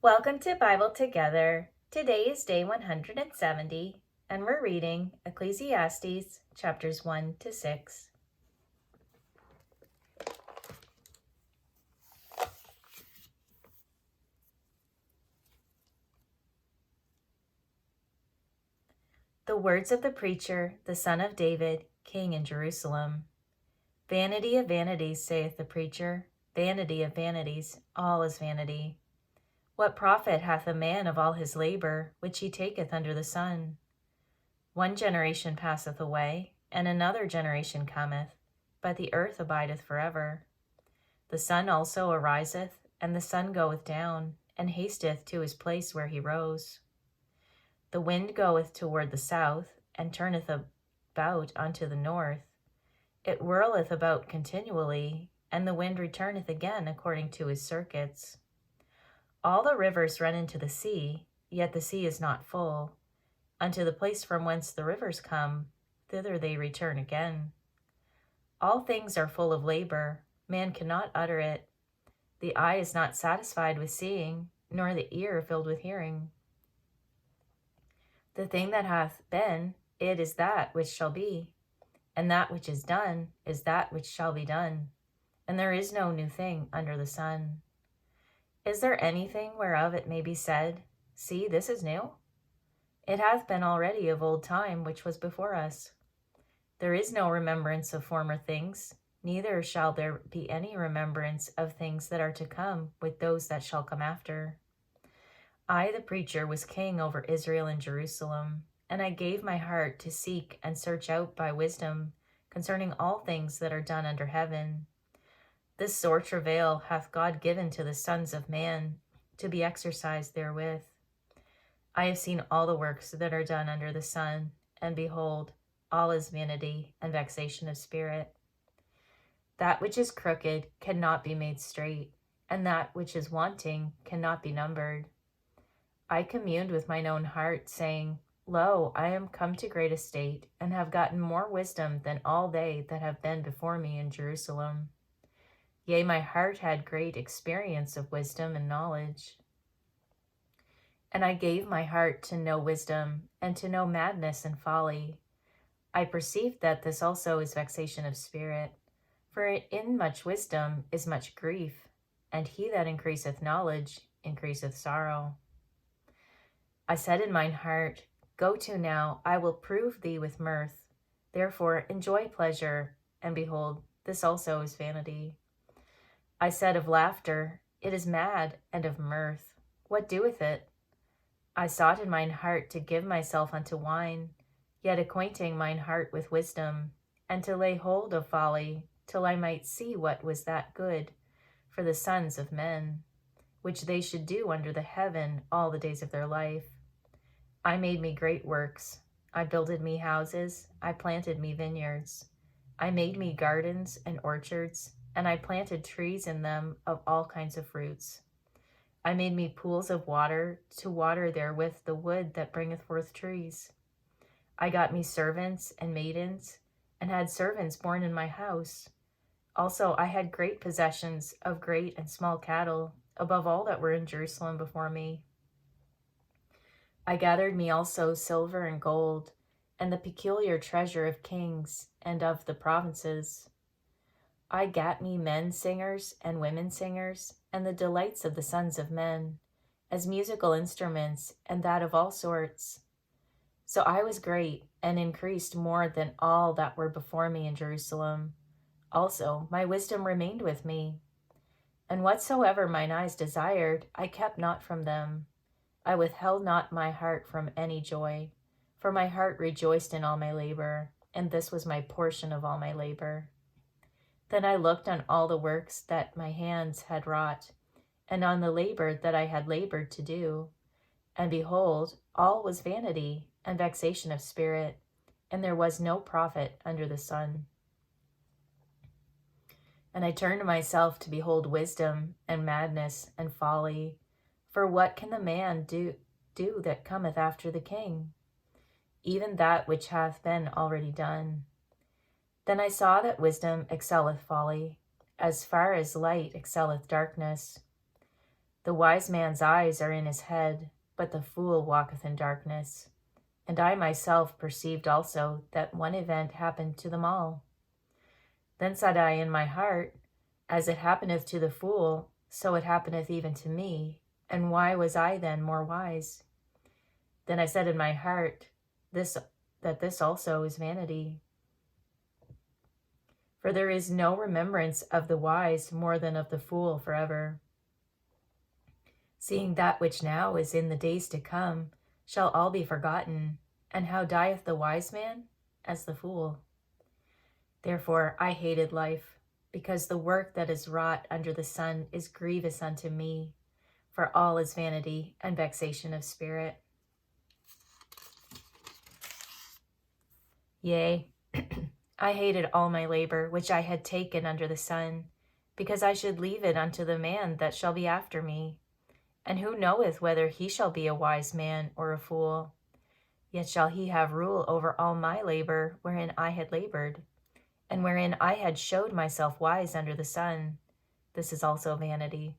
Welcome to Bible Together. Today is day 170, and we're reading Ecclesiastes chapters 1 to 6. The words of the preacher, the son of David, king in Jerusalem. Vanity of vanities, saith the preacher, vanity of vanities, all is vanity. What profit hath a man of all his labor, which he taketh under the sun? One generation passeth away, and another generation cometh, but the earth abideth forever. The sun also ariseth, and the sun goeth down, and hasteth to his place where he rose. The wind goeth toward the south, and turneth about unto the north. It whirleth about continually, and the wind returneth again according to his circuits. All the rivers run into the sea, yet the sea is not full. Unto the place from whence the rivers come, thither they return again. All things are full of labor, man cannot utter it. The eye is not satisfied with seeing, nor the ear filled with hearing. The thing that hath been, it is that which shall be, and that which is done is that which shall be done, and there is no new thing under the sun. Is there anything whereof it may be said, See, this is new? It hath been already of old time which was before us. There is no remembrance of former things, neither shall there be any remembrance of things that are to come with those that shall come after. I, the preacher, was king over Israel and Jerusalem, and I gave my heart to seek and search out by wisdom concerning all things that are done under heaven. This sore travail hath God given to the sons of man, to be exercised therewith. I have seen all the works that are done under the sun, and behold, all is vanity and vexation of spirit. That which is crooked cannot be made straight, and that which is wanting cannot be numbered. I communed with mine own heart, saying, Lo, I am come to great estate, and have gotten more wisdom than all they that have been before me in Jerusalem. Yea, my heart had great experience of wisdom and knowledge. And I gave my heart to know wisdom, and to know madness and folly. I perceived that this also is vexation of spirit. For in much wisdom is much grief, and he that increaseth knowledge increaseth sorrow. I said in mine heart, Go to now, I will prove thee with mirth. Therefore enjoy pleasure, and behold, this also is vanity. I said of laughter, It is mad, and of mirth, what doeth it? I sought in mine heart to give myself unto wine, yet acquainting mine heart with wisdom, and to lay hold of folly, till I might see what was that good for the sons of men, which they should do under the heaven all the days of their life. I made me great works. I builded me houses. I planted me vineyards. I made me gardens and orchards, and I planted trees in them of all kinds of fruits. I made me pools of water to water therewith the wood that bringeth forth trees. I got me servants and maidens, and had servants born in my house. Also I had great possessions of great and small cattle, above all that were in Jerusalem before me. I gathered me also silver and gold, and the peculiar treasure of kings and of the provinces. I gat me men singers and women singers, and the delights of the sons of men, as musical instruments, and that of all sorts. So I was great, and increased more than all that were before me in Jerusalem. Also my wisdom remained with me. And whatsoever mine eyes desired, I kept not from them. I withheld not my heart from any joy, for my heart rejoiced in all my labor, and this was my portion of all my labor. Then I looked on all the works that my hands had wrought, and on the labor that I had labored to do. And behold, all was vanity and vexation of spirit, and there was no profit under the sun. And I turned myself to behold wisdom and madness and folly. For what can the man do that cometh after the king? Even that which hath been already done. Then I saw that wisdom excelleth folly, as far as light excelleth darkness. The wise man's eyes are in his head, but the fool walketh in darkness. And I myself perceived also that one event happened to them all. Then said I in my heart, As it happeneth to the fool, so it happeneth even to me. And why was I then more wise? Then I said in my heart, that this also is vanity. For there is no remembrance of the wise more than of the fool forever. Seeing that which now is in the days to come shall all be forgotten, and how dieth the wise man? As the fool. Therefore I hated life, because the work that is wrought under the sun is grievous unto me, for all is vanity and vexation of spirit. Yea, I hated all my labor which I had taken under the sun, because I should leave it unto the man that shall be after me. And who knoweth whether he shall be a wise man or a fool? Yet shall he have rule over all my labor wherein I had labored, and wherein I had showed myself wise under the sun. This is also vanity.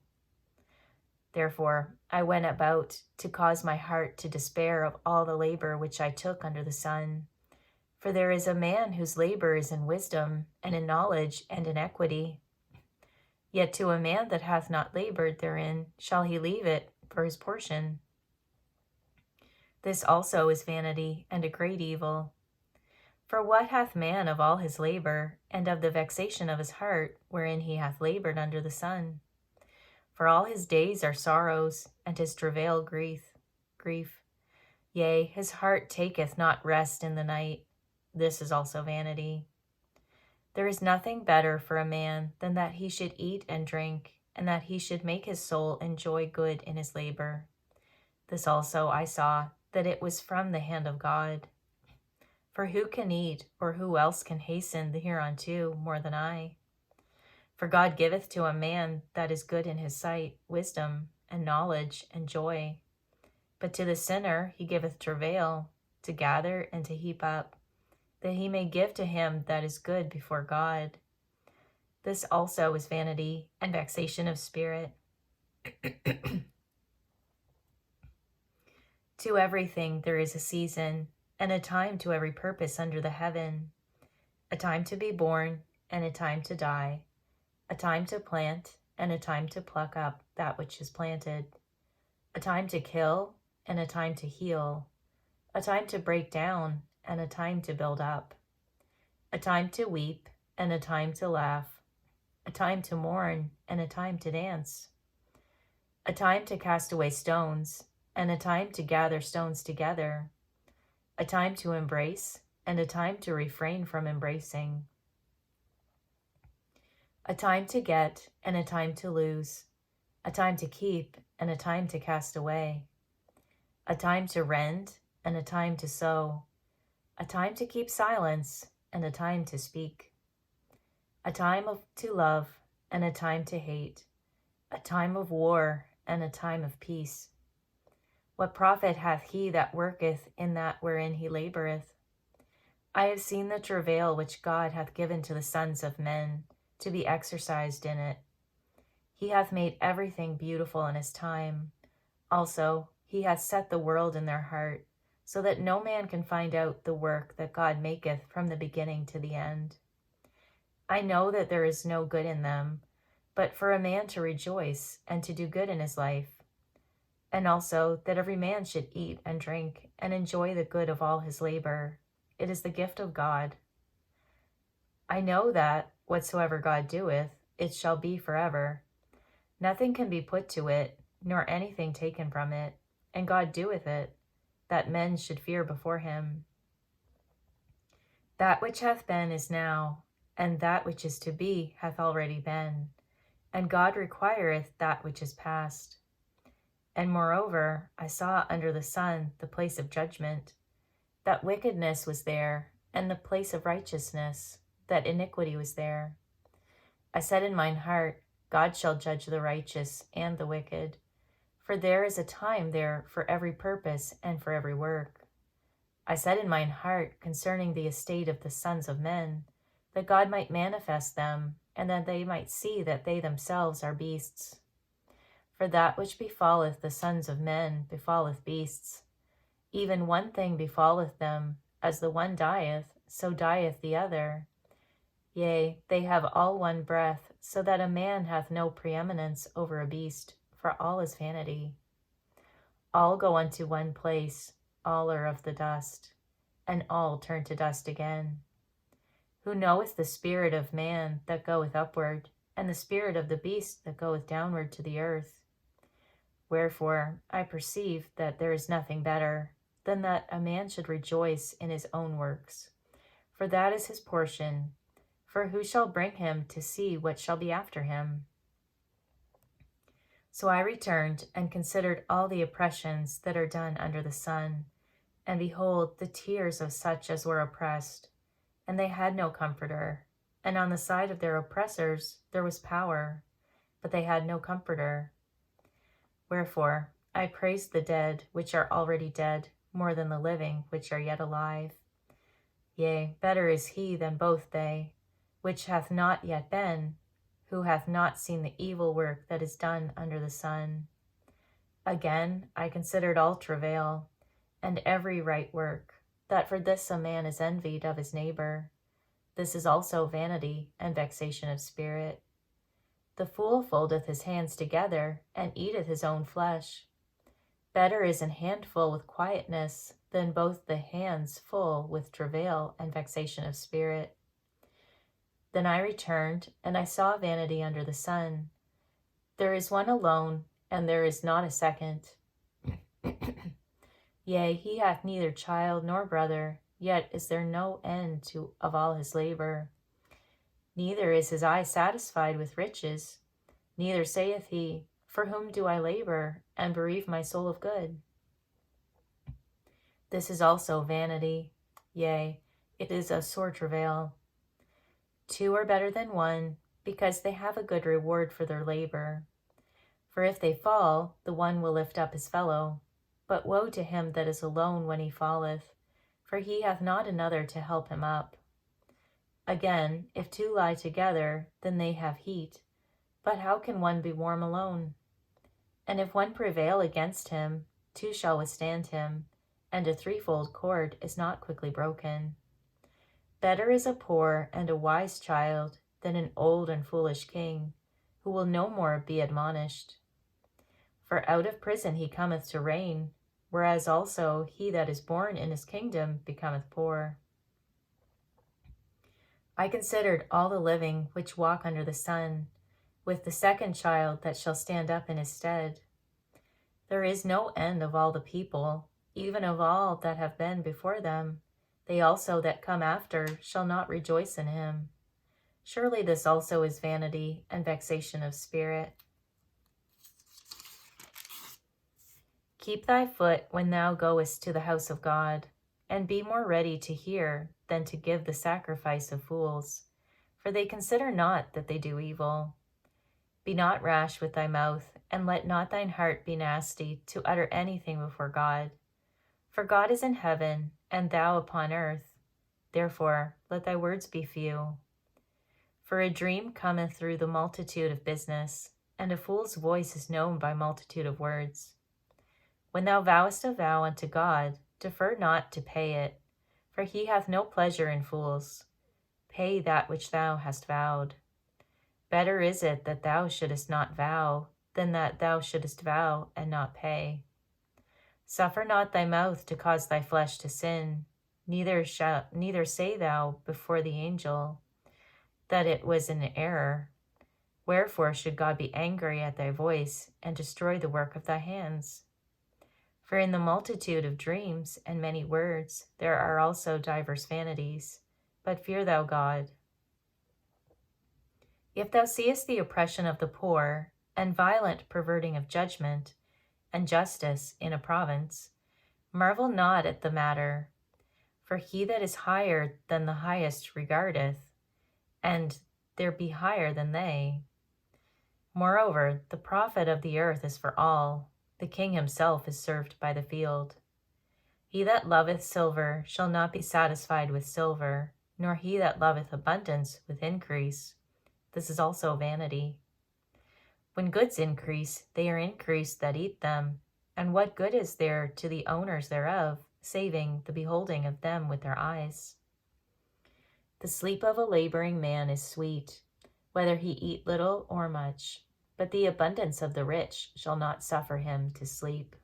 Therefore I went about to cause my heart to despair of all the labor which I took under the sun. For there is a man whose labor is in wisdom, and in knowledge, and in equity. Yet to a man that hath not labored therein shall he leave it for his portion. This also is vanity, and a great evil. For what hath man of all his labor, and of the vexation of his heart, wherein he hath labored under the sun? For all his days are sorrows, and his travail grief. Yea, his heart taketh not rest in the night. This is also vanity. There is nothing better for a man than that he should eat and drink, and that he should make his soul enjoy good in his labor. This also I saw, that it was from the hand of God. For who can eat, or who else can hasten the hereunto more than I? For God giveth to a man that is good in his sight wisdom, and knowledge, and joy. But to the sinner he giveth travail, to gather and to heap up, that he may give to him that is good before God. This also is vanity and vexation of spirit. To everything there is a season, and a time to every purpose under the heaven, a time to be born, and a time to die, a time to plant, and a time to pluck up that which is planted, a time to kill, and a time to heal, a time to break down, and a time to build up, a time to weep, and a time to laugh, a time to mourn, and a time to dance, a time to cast away stones, and a time to gather stones together, a time to embrace, and a time to refrain from embracing, a time to get, and a time to lose, a time to keep, and a time to cast away, a time to rend, and a time to sow, a time to keep silence, and a time to speak, a time to love, and a time to hate, a time of war, and a time of peace. What profit hath he that worketh in that wherein he laboureth? I have seen the travail which God hath given to the sons of men, to be exercised in it. He hath made everything beautiful in his time. Also, he hath set the world in their heart, so that no man can find out the work that God maketh from the beginning to the end. I know that there is no good in them, but for a man to rejoice and to do good in his life, and also that every man should eat and drink and enjoy the good of all his labor. It is the gift of God. I know that whatsoever God doeth, it shall be forever. Nothing can be put to it, nor anything taken from it, and God doeth it, that men should fear before him. That which hath been is now, and that which is to be hath already been, and God requireth that which is past. And moreover, I saw under the sun the place of judgment, that wickedness was there, and the place of righteousness, that iniquity was there. I said in mine heart, God shall judge the righteous and the wicked, for there is a time there for every purpose and for every work. I said in mine heart concerning the estate of the sons of men, that God might manifest them, and that they might see that they themselves are beasts. For that which befalleth the sons of men befalleth beasts. Even one thing befalleth them, as the one dieth, so dieth the other. Yea, they have all one breath, so that a man hath no preeminence over a beast, for all is vanity. All go unto one place, all are of the dust, and all turn to dust again. Who knoweth the spirit of man that goeth upward, and the spirit of the beast that goeth downward to the earth? Wherefore I perceive that there is nothing better than that a man should rejoice in his own works, for that is his portion. For who shall bring him to see what shall be after him? So I returned and considered all the oppressions that are done under the sun, and behold, the tears of such as were oppressed, and they had no comforter. And on the side of their oppressors there was power, but they had no comforter. Wherefore I praise the dead which are already dead more than the living which are yet alive. Yea, better is he than both they, which hath not yet been, who hath not seen the evil work that is done under the sun. Again, I considered all travail, and every right work, that for this a man is envied of his neighbor. This is also vanity and vexation of spirit. The fool foldeth his hands together, and eateth his own flesh. Better is an handful with quietness than both the hands full with travail and vexation of spirit. Then I returned, and I saw vanity under the sun. There is one alone, and there is not a second. Yea, he hath neither child nor brother, yet is there no end of all his labor. Neither is his eye satisfied with riches, neither saith he, for whom do I labor, and bereave my soul of good? This is also vanity, yea, it is a sore travail. Two are better than one, because they have a good reward for their labor. For if they fall, the one will lift up his fellow. But woe to him that is alone when he falleth, for he hath not another to help him up. Again, if two lie together, then they have heat. But how can one be warm alone? And if one prevail against him, two shall withstand him, and a threefold cord is not quickly broken. Better is a poor and a wise child than an old and foolish king, who will no more be admonished. For out of prison he cometh to reign, whereas also he that is born in his kingdom becometh poor. I considered all the living which walk under the sun, with the second child that shall stand up in his stead. There is no end of all the people, even of all that have been before them. They also that come after shall not rejoice in him. Surely this also is vanity and vexation of spirit. Keep thy foot when thou goest to the house of God, and be more ready to hear than to give the sacrifice of fools, for they consider not that they do evil. Be not rash with thy mouth, and let not thine heart be nasty to utter anything before God. For God is in heaven, and thou upon earth. Therefore let thy words be few. For a dream cometh through the multitude of business, and a fool's voice is known by multitude of words. When thou vowest a vow unto God, defer not to pay it, for he hath no pleasure in fools. Pay that which thou hast vowed. Better is it that thou shouldest not vow, than that thou shouldest vow and not pay. Suffer not thy mouth to cause thy flesh to sin, neither say thou before the angel that it was an error. Wherefore should God be angry at thy voice, and destroy the work of thy hands? For in the multitude of dreams and many words there are also divers vanities, but fear thou God. If thou seest the oppression of the poor, and violent perverting of judgment, and justice in a province, marvel not at the matter, for he that is higher than the highest regardeth, and there be higher than they. Moreover, the profit of the earth is for all, the king himself is served by the field. He that loveth silver shall not be satisfied with silver, nor he that loveth abundance with increase. This is also vanity. When goods increase, they are increased that eat them. And what good is there to the owners thereof, saving the beholding of them with their eyes? The sleep of a laboring man is sweet, whether he eat little or much, but the abundance of the rich shall not suffer him to sleep.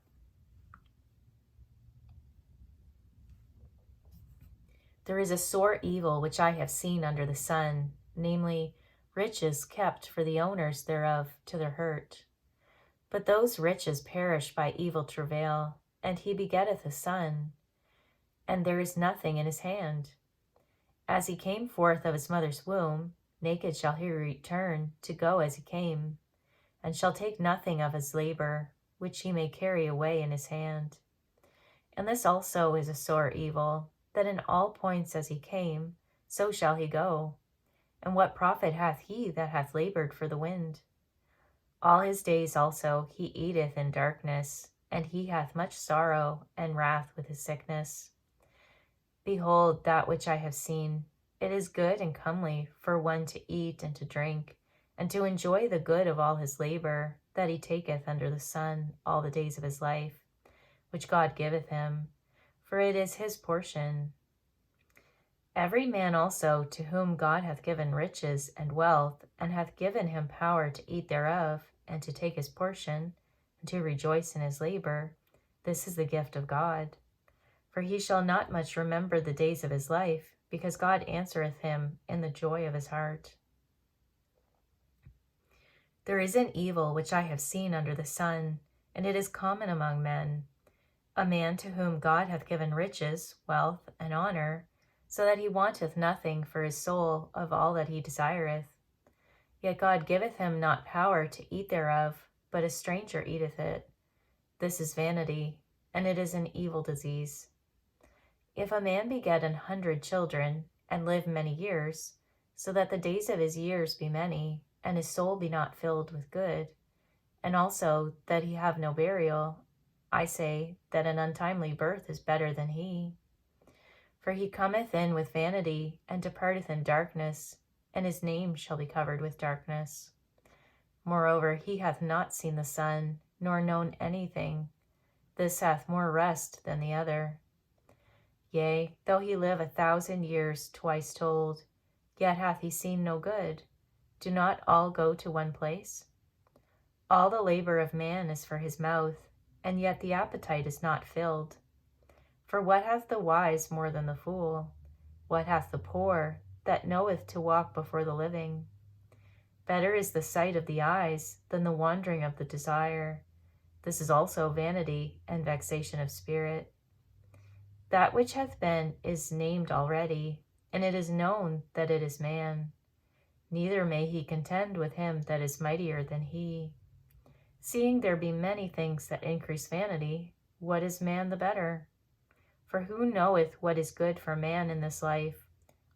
There is a sore evil which I have seen under the sun, namely, riches kept for the owners thereof to their hurt. But those riches perish by evil travail, and he begetteth a son, and there is nothing in his hand. As he came forth of his mother's womb, naked shall he return to go as he came, and shall take nothing of his labor, which he may carry away in his hand. And this also is a sore evil, that in all points as he came, so shall he go. And what profit hath he that hath labored for the wind? All his days also he eateth in darkness, and he hath much sorrow and wrath with his sickness. Behold that which I have seen. It is good and comely for one to eat and to drink, and to enjoy the good of all his labor, that he taketh under the sun all the days of his life, which God giveth him, for it is his portion. Every man also to whom God hath given riches and wealth, and hath given him power to eat thereof, and to take his portion, and to rejoice in his labor, this is the gift of God. For he shall not much remember the days of his life, because God answereth him in the joy of his heart. There is an evil which I have seen under the sun, and it is common among men, a man to whom God hath given riches, wealth, and honor, so that he wanteth nothing for his soul of all that he desireth. Yet God giveth him not power to eat thereof, but a stranger eateth it. This is vanity, and it is an evil disease. If a man beget 100 children, and live many years, so that the days of his years be many, and his soul be not filled with good, and also that he have no burial, I say that an untimely birth is better than he. For he cometh in with vanity, and departeth in darkness, and his name shall be covered with darkness. Moreover, he hath not seen the sun, nor known anything. This hath more rest than the other. Yea, though he live 1,000 years twice told, yet hath he seen no good. Do not all go to one place? All the labor of man is for his mouth, and yet the appetite is not filled. For what hath the wise more than the fool? What hath the poor that knoweth to walk before the living? Better is the sight of the eyes than the wandering of the desire. This is also vanity and vexation of spirit. That which hath been is named already, and it is known that it is man. Neither may he contend with him that is mightier than he. Seeing there be many things that increase vanity, what is man the better? For who knoweth what is good for man in this life,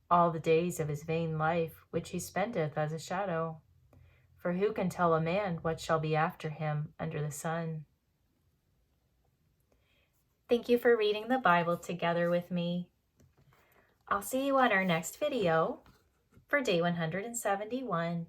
all the days of his vain life, which he spendeth as a shadow? For who can tell a man what shall be after him under the sun? Thank you for reading the Bible together with me. I'll see you on our next video for day 171.